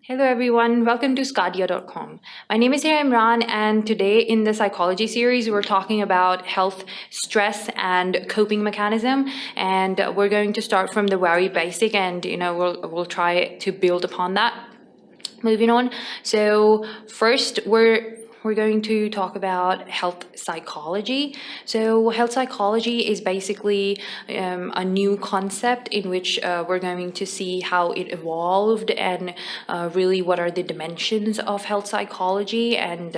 Hello everyone, welcome to sqadia.com. My name is Imran, and today in the psychology series we're talking about health, stress and coping mechanism, and we're going to start from the very basic, and we'll try to build upon that. Moving on. So first we're going to talk about health psychology. So health psychology is basically a new concept in which we're going to see how it evolved and really what are the dimensions of health psychology, and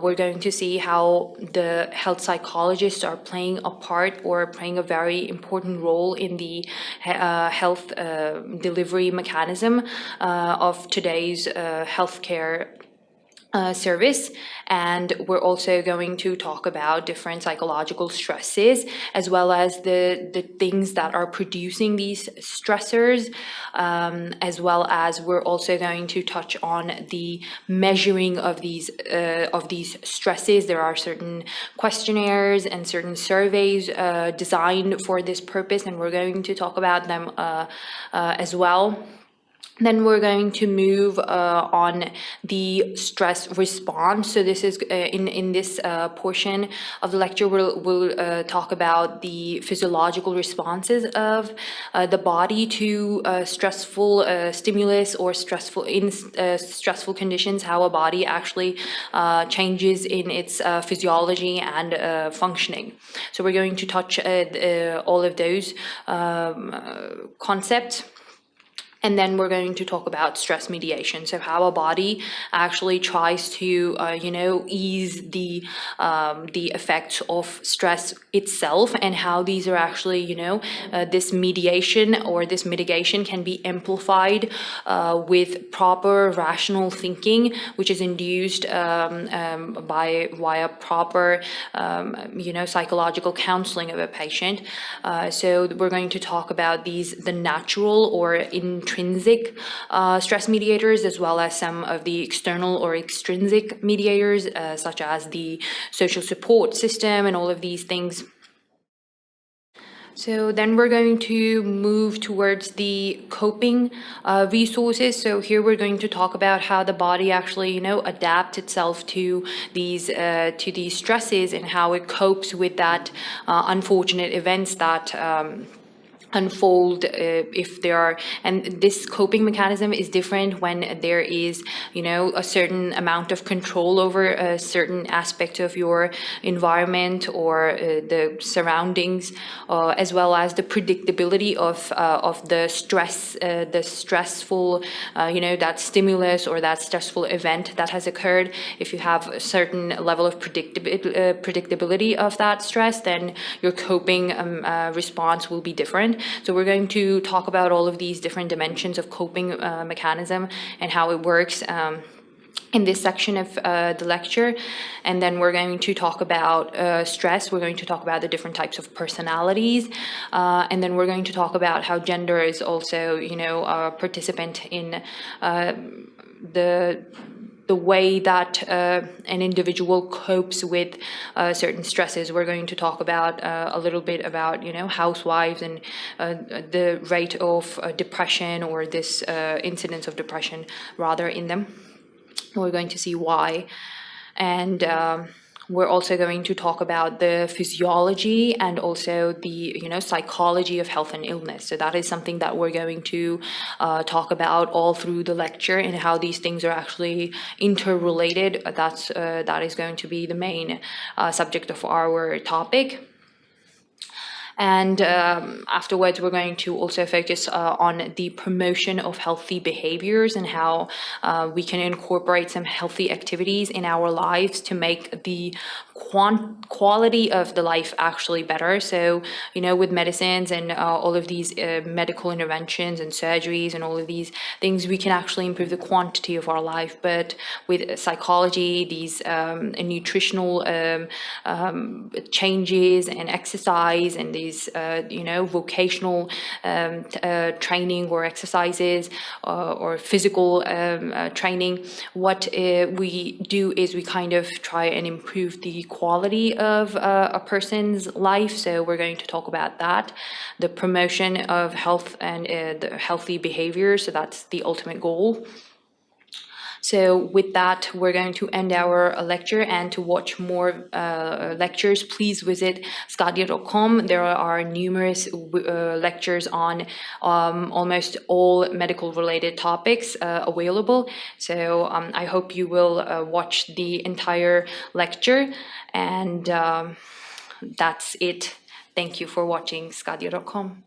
we're going to see how the health psychologists are playing a part or playing a very important role in the health delivery mechanism of today's healthcare service. And we're also going to talk about different psychological stresses, as well as the things that are producing these stressors, as well as we're also going to touch on the measuring of these stresses. There are certain questionnaires and certain surveys designed for this purpose, and we're going to talk about them as well. Then we're going to move on the stress response. So this is in this portion of the lecture, we'll talk about the physiological responses of the body to stressful stimulus or stressful conditions, how a body actually changes in its physiology and functioning. So we're going to touch all of those concepts. And then we're going to talk about stress mediation. So how a body actually tries to, ease the effects of stress itself, and how these are actually, this mediation or this mitigation can be amplified with proper rational thinking, which is induced via proper, psychological counseling of a patient. So we're going to talk about the natural or intrinsic stress mediators, as well as some of the external or extrinsic mediators, such as the social support system and all of these things. So then we're going to move towards the coping resources. So here we're going to talk about how the body actually, adapts itself to these stresses, and how it copes with that unfortunate events that unfold if there are. And this coping mechanism is different when there is a certain amount of control over a certain aspect of your environment or the surroundings, as well as the predictability of the stress, the stressful that stimulus or that stressful event that has occurred. If you have a certain level of predictability of that stress, then your coping response will be different. So we're going to talk about all of these different dimensions of coping mechanism and how it works in this section of the lecture. And then we're going to talk about stress. We're going to talk about the different types of personalities, and then we're going to talk about how gender is also a participant in the way that an individual copes with certain stresses. We're going to talk about a little bit about housewives and the rate of depression, or this incidence of depression rather in them. We're going to see why. And we're also going to talk about the physiology and also the psychology of health and illness. So that is something that we're going to talk about all through the lecture, and how these things are actually interrelated. That is going to be the main subject of our topic. And afterwards, we're going to also focus on the promotion of healthy behaviors, and how we can incorporate some healthy activities in our lives to make the quality of the life actually better. So, with medicines and all of these medical interventions and surgeries and all of these things, we can actually improve the quantity of our life. But with psychology, these nutritional changes and exercise and these vocational training or exercises or physical training, what we do is we kind of try and improve the quality of a person's life. So we're going to talk about that, the promotion of health and the healthy behavior. So that's the ultimate goal. So with that, we're going to end our lecture, and to watch more lectures, please visit sqadia.com. There are numerous lectures on almost all medical related topics available. So I hope you will watch the entire lecture, and that's it. Thank you for watching sqadia.com.